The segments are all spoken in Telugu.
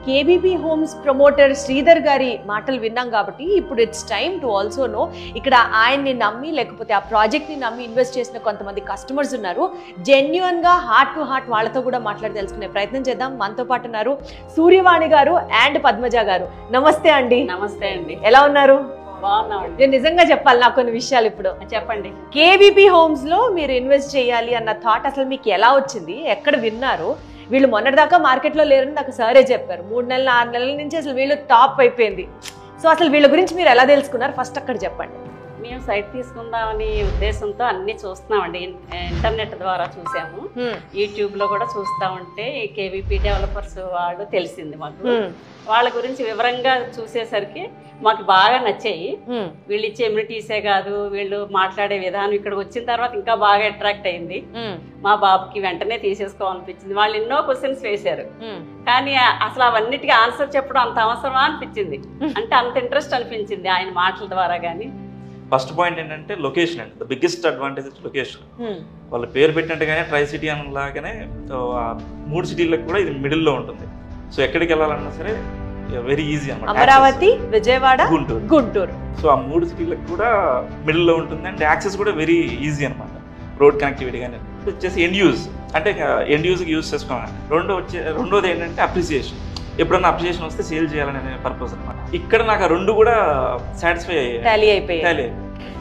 కేబీపీ హోమ్స్ ప్రమోటర్ శ్రీధర్ గారి మాటలు విన్నాం కాబట్టి ఇప్పుడు it's time to also know ఇక్కడ ఆయన్ని నమ్మి లేకపోతే ఆ ప్రాజెక్ట్ ని నమ్మి ఇన్వెస్ట్ చేసిన కొంతమంది కస్టమర్స్ ఉన్నారు. జెన్యున్ గా హార్ట్ టు హార్ట్ వాళ్ళతో కూడా మాట్లాడి తెలుసుకునే ప్రయత్నం చేద్దాం. మనతో పాటు ఉన్నారు సూర్యవాణి గారు అండ్ పద్మజ గారు. నమస్తే అండి. నమస్తే అండి. ఎలా ఉన్నారు? బాగున్నామండి. నేను నిజంగా చెప్పాలి నాకు కొన్ని విషయాలు ఇప్పుడు చెప్పండి. కేబీపీ హోమ్స్ లో మీరు ఇన్వెస్ట్ చేయాలి అన్న థాట్ అసలు మీకు ఎలా వచ్చింది? ఎక్కడ విన్నారు? వీళ్ళు మొన్నటిదాకా మార్కెట్లో లేరని నాకు సారే చెప్పారు. 3 నెలలు 6 నెలల నుంచి అసలు వీళ్ళు టాప్ అయిపోయింది. సో అసలు వీళ్ళ గురించి మీరు ఎలా తెలుసుకున్నారు? ఫస్ట్ అక్కడ చెప్పండి. మేము సైట్ తీసుకుందామని ఉద్దేశంతో అన్ని చూస్తున్నామండి. ఇంటర్నెట్ ద్వారా చూసాము, యూట్యూబ్ లో కూడా చూస్తా ఉంటే కేవీపీ డెవలపర్స్ వాళ్ళు తెలిసింది మాకు. వాళ్ళ గురించి వివరంగా చూసేసరికి మాకు బాగా నచ్చాయి. వీళ్ళు ఇచ్చే ఎమ్యూనిటీసే కాదు, వీళ్ళు మాట్లాడే విధానం ఇక్కడికి వచ్చిన తర్వాత ఇంకా బాగా అట్రాక్ట్ అయింది. మా బాబుకి వెంటనే తీసేసుకోవాలనిపించింది. వాళ్ళు ఎన్నో క్వశ్చన్స్ వేశారు, కానీ అసలు అవన్నిటికీ ఆన్సర్ చెప్పడం అంత అవసరమా అనిపించింది. అంటే అంత ఇంట్రెస్ట్ అనిపించింది ఆయన మాటల ద్వారా. కానీ ఫస్ట్ పాయింట్ ఏంటంటే లొకేషన్ అండి. The biggest advantage location. వాళ్ళ పేరు పెట్టినట్టుగానే ట్రై సిటీ అనలాగానే 3 సిటీలకు కూడా ఇది మిడిల్లో ఉంటుంది. సో ఎక్కడికి వెళ్ళాలన్నా సరే వెరీ ఈజీ అన్నమాట. అమరావతి, విజయవాడ, గుంటూరు. సో ఆ 3 సిటీలకు కూడా మిడిల్లో ఉంటుంది అండ్ యాక్సెస్ కూడా వెరీ ఈజీ అనమాట. రోడ్ కనెక్టివిటీ కానీ వచ్చేసి ఎండ్ యూజ్, అంటే ఎండ్ యూజ్కి యూజ్ చేసుకోవాలి. రెండోది ఏంటంటే అప్రిసియేషన్. ఎప్పుడన్నా అప్రిసియేషన్ వస్తే సేల్ చేయాలనే పర్పస్ అనమాట. ఇక్కడ నాకు ఆ 2 కూడా సాటిస్ఫై అయ్యాయి.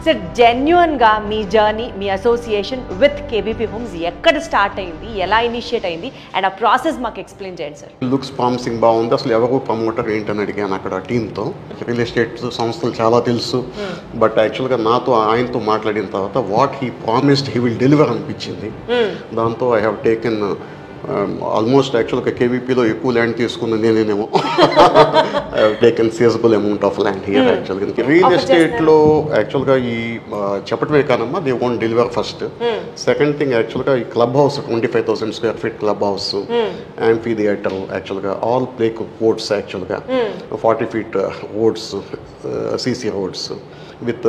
సార్ జెన్యున్ గా మీ జర్నీ, మీ అసోసియేషన్ విత్ కేబీపీ హోమ్స్ ఎక్కడ స్టార్ట్ అయింది, ఎలా ఇనిషియేట్ అయింది అండ్ ఆ ప్రాసెస్ మాకు ఎక్స్ప్లెయిన్ చేయండి సార్. లుక్స్ ప్రామిసింగ్ బాగుంది. అసలు ఎవరు ప్రమోటర్ ఏంటని అడిగాను అక్కడ టీంతో. రియల్ ఎస్టేట్ సంస్థలు చాలా తెలుసు, బట్ యాక్చువల్గా నాతో ఆయనతో మాట్లాడిన తర్వాత what he promised he will deliver అనిపించింది. దాంతో ఐ హ్యావ్ టేకెన్ ఆల్మోస్ట్ యాక్చువల్గా కేవీపీలో ఎక్కువ ల్యాండ్ తీసుకున్న నేనేమో taken sizable amount of land here. Actually real ఎస్టేట్లో యాక్చువల్గా ఈ చెప్పడమే కాదమ్మా, they won't deliver first. Second thing actually ఈ club house 25,000 square feet club house, amphitheatre, actually all play courts, actually 40 feet roads, CC roads with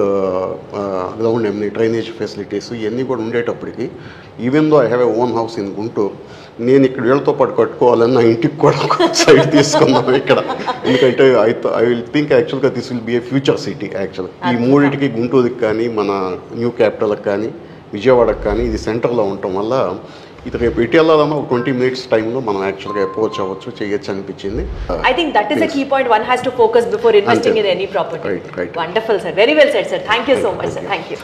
ground ఎమ్ని డ్రైనేజ్ ఫెసిలిటీస్ ఇవన్నీ కూడా ఉండేటప్పటికి, even though I have a own house in Guntur, నేను ఇక్కడ వీళ్ళతో పాటు కట్టుకోవాలని నా ఇంటికి కూడా సైడ్ తీసుకున్నాను ఇక్కడ. ఎందుకంటే ఐ విల్ థింక్ యాక్చువల్గా this will be A future city. యాక్చువల్గా ఈ మూడింటికి, గుంటూరుకి కానీ మన న్యూ క్యాపిటల్కి కానీ విజయవాడకి కానీ ఇది సెంటర్లో ఉండటం వల్ల ఇది రేపు ఇటు వెళ్ళాలన్నా ఒక 20 minutes టైంలో మనం యాక్చువల్గా అప్రోచ్ అవ్వచ్చు, చేయొచ్చు అనిపించింది. I think that is a key point one has to focus before investing in any property. Right. Wonderful sir, very well said sir. Thank you so much sir. Thank you.